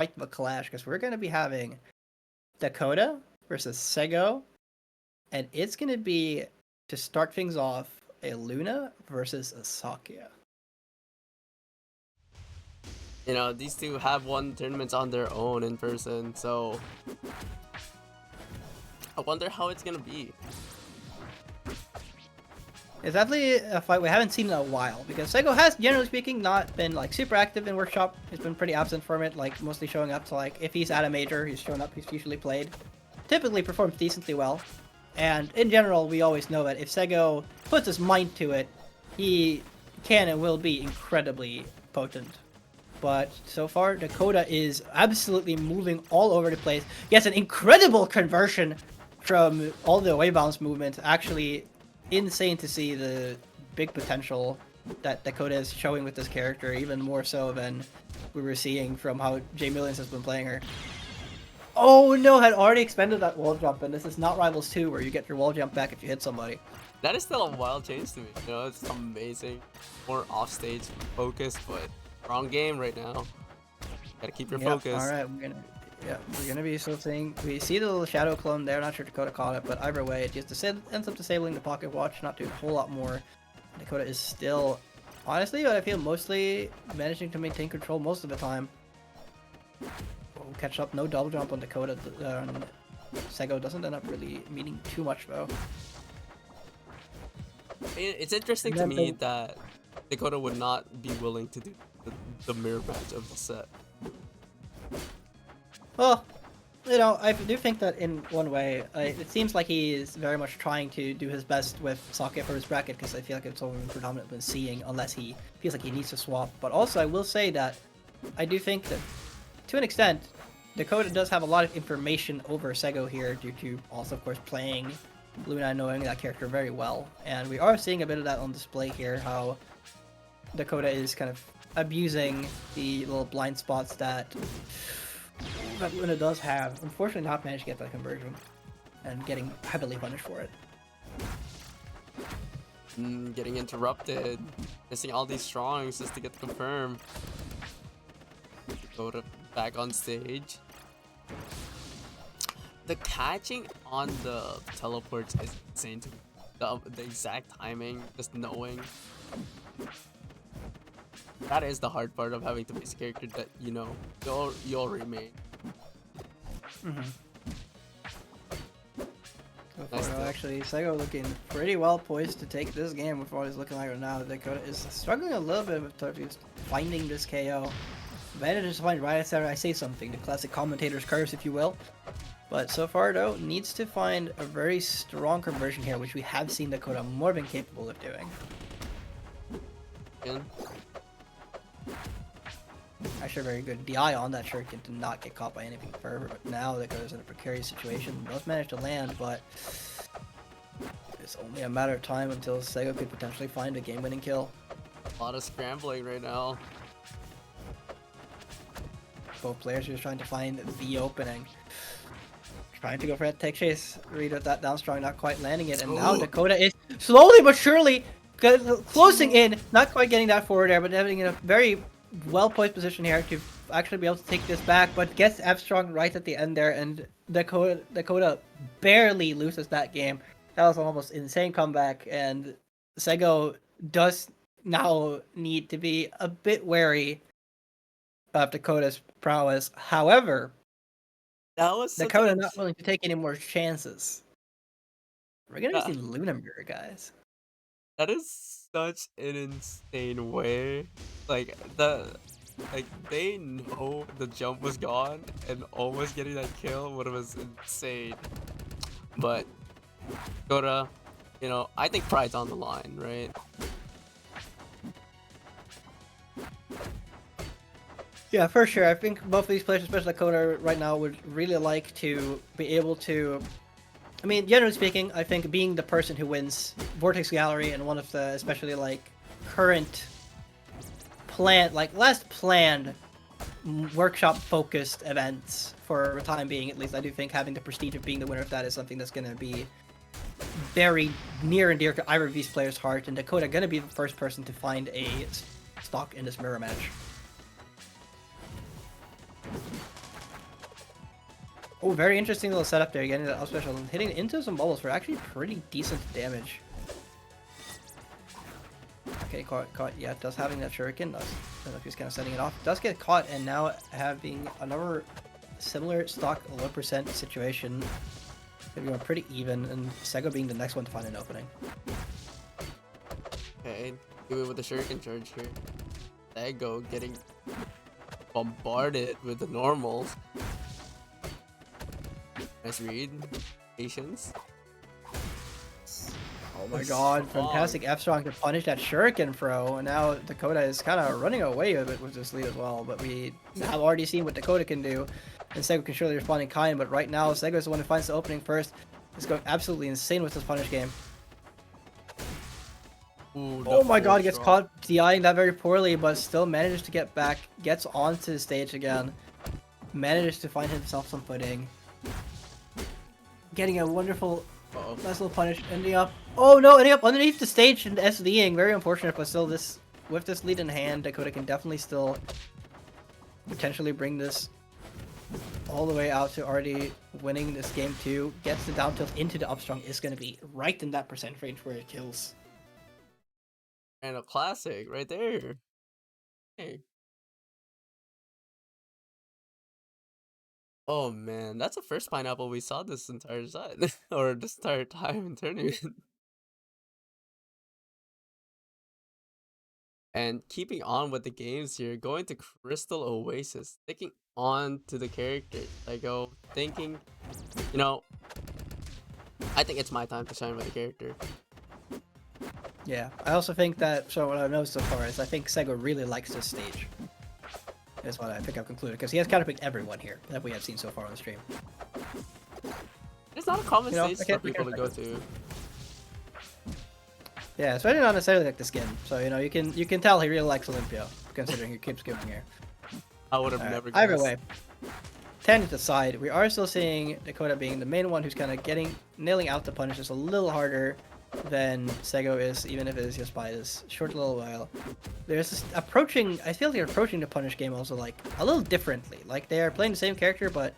fight of a clash because we're going to be having Dakota versus Sego, and it's going to be, to start things off, a Luna versus a Sakuya. You know, these two have won tournaments on their own in person, so I wonder how it's gonna be. It's definitely a fight we haven't seen in a while, because Sego has, generally speaking, not been like super active in Workshop. He's been pretty absent from it, like mostly showing up to like, if he's at a major, he's shown up, he's usually played. Typically performs decently well. And in general, we always know that if Sego puts his mind to it, he can and will be incredibly potent. But so far, Dakota is absolutely moving all over the place. Gets an incredible conversion from all the away bounce movement. Actually, insane to see the big potential that Dakota is showing with this character, even more so than we were seeing from how J Millions has been playing her. Oh no, had already expended that wall jump, and this is not Rivals 2 where you get your wall jump back if you hit somebody. That is still a wild change to me. You know, it's amazing. More offstage focus, but wrong game right now. Gotta keep your focus. Alright, we're gonna be still seeing. We see the little shadow clone there. Not sure Dakota caught it, but either way, it just ends up disabling the pocket watch, not doing a whole lot more. Dakota is still, honestly, I feel mostly managing to maintain control most of the time. We'll catch up, no double jump on Dakota. Sego doesn't end up really meaning too much though. It's interesting to me that Dakota would not be willing to do the mirror match of the set. Well, you know, I do think that in one way, it seems like he is very much trying to do his best with Sakuya for his bracket, because I feel like it's what we've predominantly been seeing, unless he feels like he needs to swap. But also, I will say that I do think that, to an extent, Dakota does have a lot of information over Sego here, due to also, of course, playing Luna, knowing that character very well. And we are seeing a bit of that on display here, how Dakota is kind of abusing the little blind spots that Luna does have. Unfortunately, not managed to get that conversion, and getting heavily punished for it. Getting interrupted, missing all these strongs just to get the confirm. Dakota back on stage. The catching on the teleports is insane to me. The exact timing, just knowing. That is the hard part of having to face a character that, you know, you'll remain. So far, actually, Sego looking pretty well poised to take this game with what he's looking like right now. Dakota is struggling a little bit with finding this KO. Manages to find right after I say something, the classic commentator's curse, if you will. But so far, though, needs to find a very strong conversion here, which we have seen Dakota more than capable of doing. Yeah. Actually, very good DI on that shuriken to not get caught by anything further. But now Dakota's in a precarious situation. Does manage to land, but it's only a matter of time until Sego could potentially find a game-winning kill. A lot of scrambling right now. Both players are just trying to find the opening. Trying to go for that tech chase. Read with that down strong, not quite landing it. And now Dakota is slowly but surely closing in. Not quite getting that forward there, but having a very well-poised position here to actually be able to take this back. But gets F strong right at the end there, and Dakota barely loses that game. That was an almost insane comeback, and Sego does now need to be a bit wary of Dakota's prowess. However, that was Dakota not willing to take any more chances. We're gonna be seeing Luna Mirror, guys. That is such an insane way. Like they know the jump was gone, and almost getting that kill would have been insane. But Dakota, you know, I think pride's on the line, right? Yeah, for sure. I think both of these players, especially Dakota right now, would really like to be able to... I mean, generally speaking, I think being the person who wins Vortex Gallery and one of the, especially like, current last planned workshop-focused events for the time being, at least, I do think having the prestige of being the winner of that is something that's going to be very near and dear to either of these players' heart, and Dakota going to be the first person to find a stock in this mirror match. Oh, very interesting little setup there. Getting that up special, hitting into some bubbles for actually pretty decent damage. Okay, caught. Yeah, does having that shuriken. Does, I don't know if he's kind of setting it off. Does get caught, and now having another similar stock low percent situation. They're going pretty even, and Sego being the next one to find an opening. Okay, do it with the shuriken charge here. Sego getting bombarded with the normals. Nice read. Patience. Oh my god, fantastic F-Strong to punish that shuriken throw, and now Dakota is kind of running away with it with this lead as well, but we have already seen what Dakota can do, and Sego can surely respond in kind, but right now Sego is the one who finds the opening first. He's going absolutely insane with this punish game. Ooh, oh my god, gets caught DIing that very poorly, but still manages to get back, gets onto the stage again, manages to find himself some footing. Getting a wonderful, nice little punish, ending up, oh no, ending up underneath the stage and SDing, very unfortunate, but still with this lead in hand, Dakota can definitely still potentially bring this all the way out to already winning this game 2, gets the down tilt into the up strong, is going to be right in that percent range where it kills. And a classic right there. Hey. Oh man, that's the first pineapple we saw this entire side or this entire time in tournament. And keeping on with the games here, going to Crystal Oasis, sticking on to the character. I go thinking, you know, I think it's my time to shine with the character. Yeah, I also think that, so what I've noticed so far is I think Sego really likes this stage. Is what I think I've concluded, because he has kind of picked everyone here that we have seen so far on the stream. It's not a common stage for people to go to. Yeah, especially not necessarily like the skin. So you can tell he really likes Olympia, considering he keeps giving here. I would have never guessed. Either way, tangent aside, we are still seeing Dakota being the main one who's kind of nailing out the punish just a little harder than Sego is, even if it is just by this short little while. There's this I feel they're approaching the punish game also like a little differently. Like they are playing the same character, but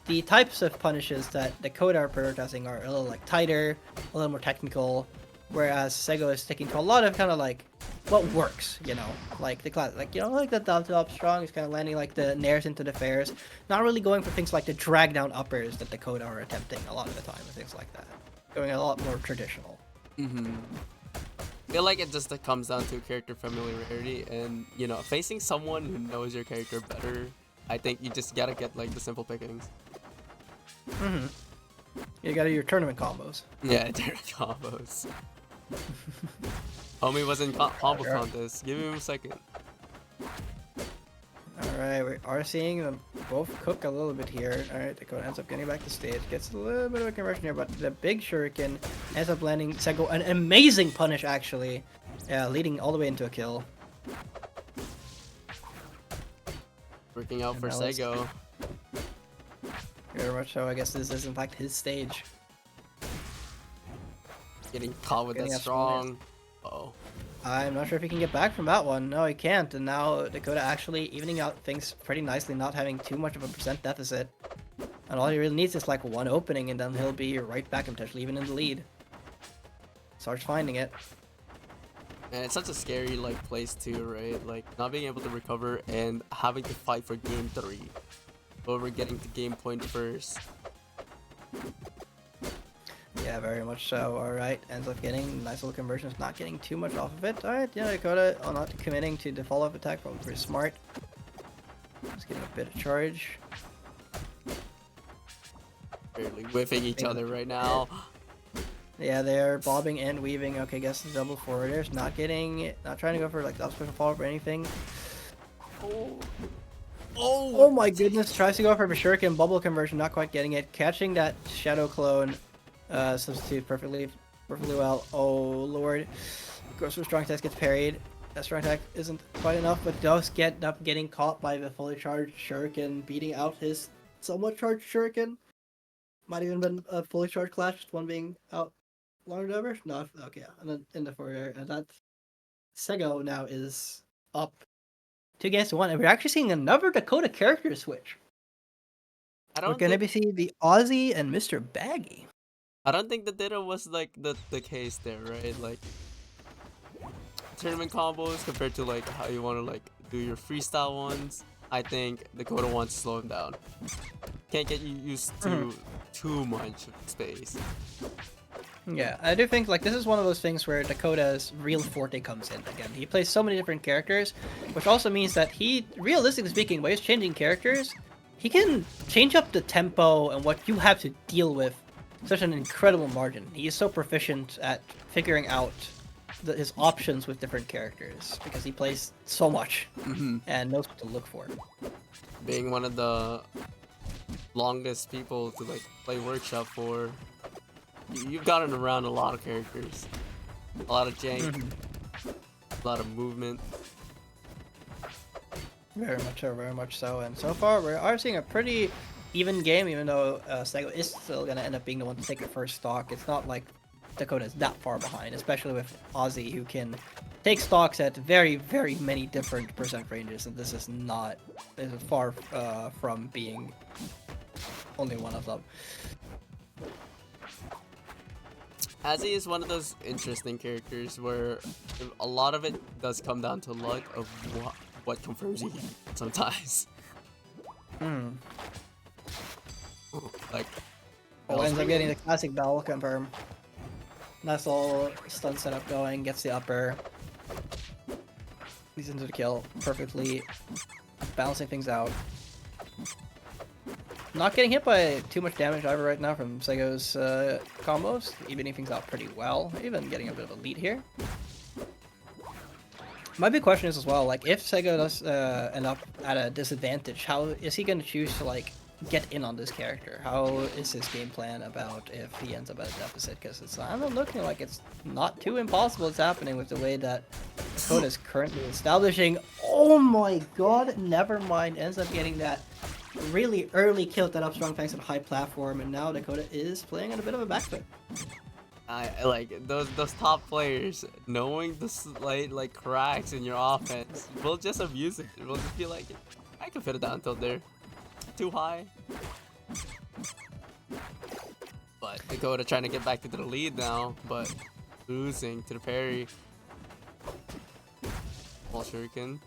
the types of punishes that Dakota are prioritizing are a little like tighter, a little more technical, whereas Sego is sticking to a lot of kind of like what works, like the class, like like the down to up strong is kind of landing like the nairs into the fairs, not really going for things like the drag down uppers that Dakota are attempting a lot of the time and things like that, going a lot more traditional. I feel like it just comes down to character familiarity, and facing someone who knows your character better, I think you just gotta get like the simple pickings. You gotta do your tournament combos. Yeah, tournament combos. Homie was in combo contest. Give him a second. Alright, we are seeing them both cook a little bit here. Alright, Dakota ends up getting back to stage. Gets a little bit of a conversion here, but the big shuriken ends up landing Sego an amazing punish, actually. Yeah, leading all the way into a kill. Working out for Sego. Very much so. I guess this is, in fact, his stage. Getting caught with that strong. Uh-oh. I'm not sure if he can get back from that one. No, he can't. And now Dakota actually evening out things pretty nicely, not having too much of a percent deficit. And all he really needs is like one opening, and then he'll be right back and potentially even in the lead. Starts finding it. And it's such a scary place too, right? Like not being able to recover and having to fight for game 3 over getting to game point first. Yeah, very much so. Alright, ends up getting nice little conversions, not getting too much off of it. Alright, yeah, Dakota not committing to the follow-up attack, probably pretty smart. Just getting a bit of charge. Barely whiffing each other right now. Yeah, they're bobbing and weaving. Okay, guess the double forwarders. Not trying to go for like the up special follow-up or anything. Oh my goodness, tries to go for a shuriken bubble conversion, not quite getting it. Catching that shadow clone substitute perfectly well. Oh lord. Goes for strong attack, gets parried. That strong attack isn't quite enough, but does end up getting caught by the fully charged shuriken, beating out his somewhat charged shuriken. Might even been a fully charged clash, just one being out longer over. No, okay, yeah. And then in the forward, and that Sego now is up 2-1, and we're actually seeing another Dakota character switch. I We're don't gonna think be seeing the Aussie and Mr. Baggy. I don't think the Ditto was like the case there, right? Like tournament combos compared to like how you want to like do your freestyle ones. I think Dakota wants to slow him down. Can't get you used to too much space. Yeah, I do think like this is one of those things where Dakota's real forte comes in again. He plays so many different characters, which also means that he, realistically speaking, when he's changing characters, he can change up the tempo and what you have to deal with such an incredible margin. He is so proficient at figuring out his options with different characters because he plays so much and knows what to look for. Being one of the longest people to like play workshop for, you've gotten around a lot of characters, a lot of jank, a lot of movement. Very much so. And so far, we are seeing a pretty even game, even though Sego is still going to end up being the one to take the first stock. It's not like Dakota is that far behind, especially with Ozzy, who can take stocks at very, very many different percent ranges, and this is far from being only one of them. Azzy is one of those interesting characters where a lot of it does come down to luck of what confirms you sometimes. Like, Ends up getting the classic Bell confirm. Nice little stun setup going, gets the upper. He's into the kill perfectly, balancing things out. Not getting hit by too much damage either right now from Sego's combos, evening things out pretty well, even getting a bit of a lead here. My big question is as well, like, if Sego does end up at a disadvantage, how is he going to choose to, like, get in on this character? How is his game plan about if he ends up at a deficit? Because it's I'm looking like it's not too impossible it's happening with the way that Dakota is currently establishing. Oh my god, never mind, ends up getting that really early kill that up strong thanks to the high platform, and now Dakota is playing on a bit of a backfoot. I like those top players knowing the slight like cracks in your offense will just abuse it. We'll just be like, I can fit it down until they're too high. But Dakota trying to get back into the lead now, but losing to the parry. Wall shuriken.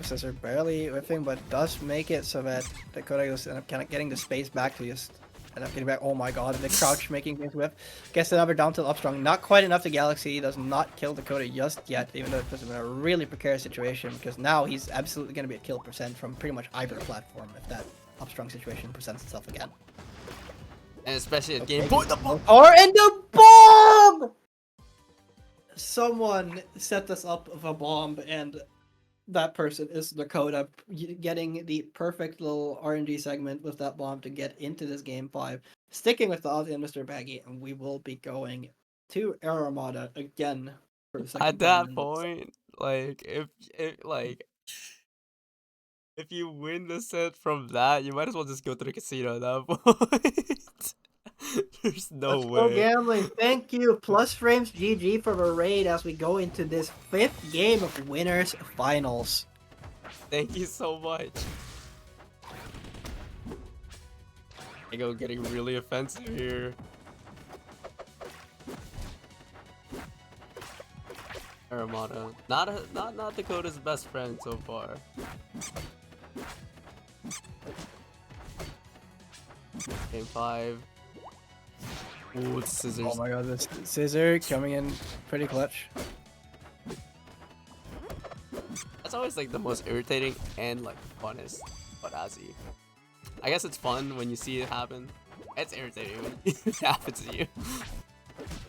Scissor barely whiffing, but does make it so that Dakota goes end up kind of getting the space back to just end up getting back. Oh my god, the crouch making things whiff. Gets another down tilt up strong. Not quite enough to Galaxy. Does not kill Dakota just yet, even though it puts him in a really precarious situation because now he's absolutely going to be a kill percent from pretty much either platform if that up strong situation presents itself again. And especially at game point. Or in the bomb! Someone set this up with a bomb, and that person is Dakota, getting the perfect little RNG segment with that bomb to get into this game 5. Sticking with the Aussie and Mr. Baggy, and we will be going to Air Armada again for the second At that point, like if you win the set from that, you might as well just go to the casino at that point. There's no way. Let's go gambling. Thank you, Plus Frames GG for the raid as we go into this 5th game of Winners Finals. Thank you so much. I go getting really offensive here. Armada, not Dakota's best friend so far. Game 5. Ooh, it's scissors. Oh my god, this scissor coming in pretty clutch. That's always like the most irritating and like funnest about Azzy. I guess it's fun when you see it happen. It's irritating when it happens to you.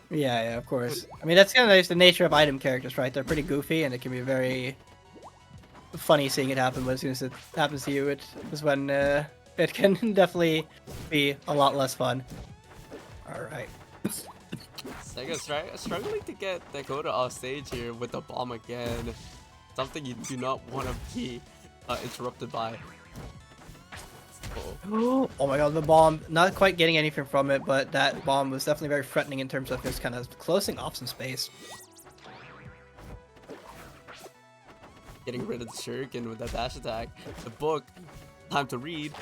Yeah, of course. I mean, that's kind of the nature of item characters, right? They're pretty goofy, and it can be very funny seeing it happen, but as soon as it happens to you, it is when it can definitely be a lot less fun. Alright. Sega struggling to get Dakota off stage here with the bomb again. Something you do not want to be interrupted by. Oh my god, the bomb. Not quite getting anything from it, but that bomb was definitely very threatening in terms of just kind of closing off some space. Getting rid of the shuriken with that dash attack. The book Time to read.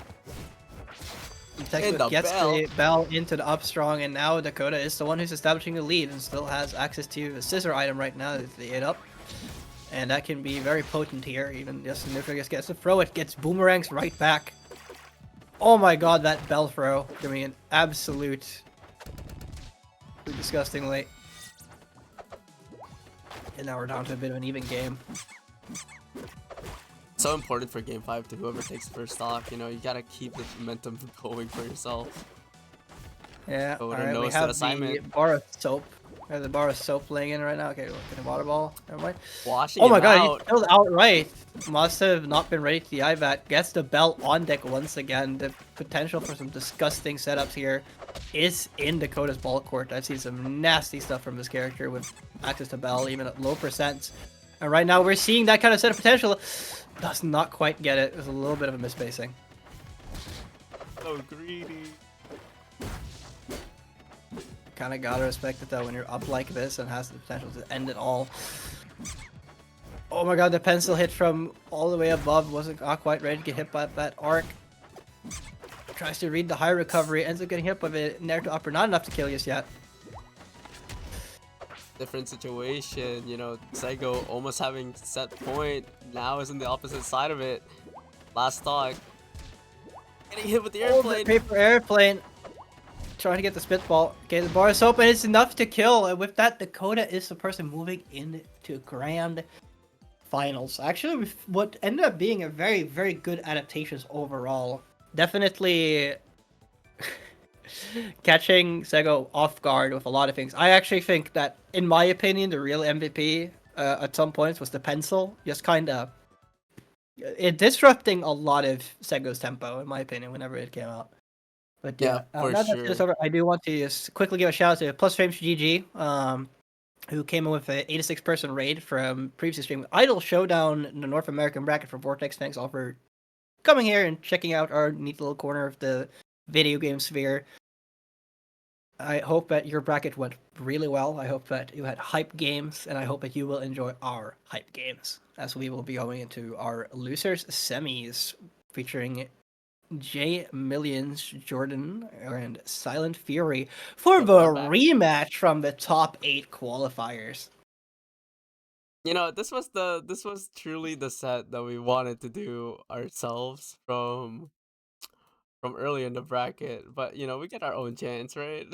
And Textbook the gets bell. the bell into the up strong, and now Dakota is the one who's establishing the lead and still has access to the scissor item right now. It's the 8 up. And that can be very potent here. Even just neutral just gets to throw it, gets boomerangs right back. Oh my god, that bell throw. I mean, absolute disgustingly. And now we're down to a bit of an even game. So important for game 5 to whoever takes first stock. You know, you gotta keep the momentum going for yourself. Yeah, Dakota alright, we knows the have the assignment. bar of soap. We have the bar of soap laying in right now. Okay, look at the water ball. Never mind. Washing Oh my him god, he out. killed outright. Must have not been ready to the IVAT. Gets the bell on deck once again. The potential for some disgusting setups here is in Dakota's ball court. I've seen some nasty stuff from this character with access to bell, even at low percents. And right now we're seeing that kind of setup potential. Does not quite get it. There's a little bit of a misspacing. So greedy. Kind of gotta respect it though when you're up like this and has the potential to end it all. Oh my god, the pencil hit from all the way above wasn't not quite ready to get hit by that arc. Tries to read the high recovery, ends up getting hit by the nair to upper, not enough to kill just yet. Different situation, you know, Sego almost having set point, now is in the opposite side of it. Last stock. Getting hit with the Oh, the airplane. paper airplane. Trying to get the spitball. Okay, the bar is open, it's enough to kill. And with that, Dakota is the person moving into grand finals. Actually, with what ended up being a very, very good adaptations overall. Definitely catching Sego off guard with a lot of things. I actually think that, in my opinion, the real MVP at some points was the pencil. Just kind of disrupting a lot of Sego's tempo, in my opinion, whenever it came out. But Yeah, for now that sure. it's over, I do want to just quickly give a shout out to Plus Frames GG, who came in with an 86-person raid from previous stream Idol Showdown in the North American bracket for Vortex. Thanks all for coming here and checking out our neat little corner of the video game sphere. I hope that your bracket went really well. I hope that you had hype games, and I hope that you will enjoy our hype games, as we will be going into our losers semis, featuring J Millions, Jordan, and Silent Fury for the rematch from the top 8 qualifiers. You know, this was truly the set that we wanted to do ourselves from early in the bracket, but you know, we get our own chance, right?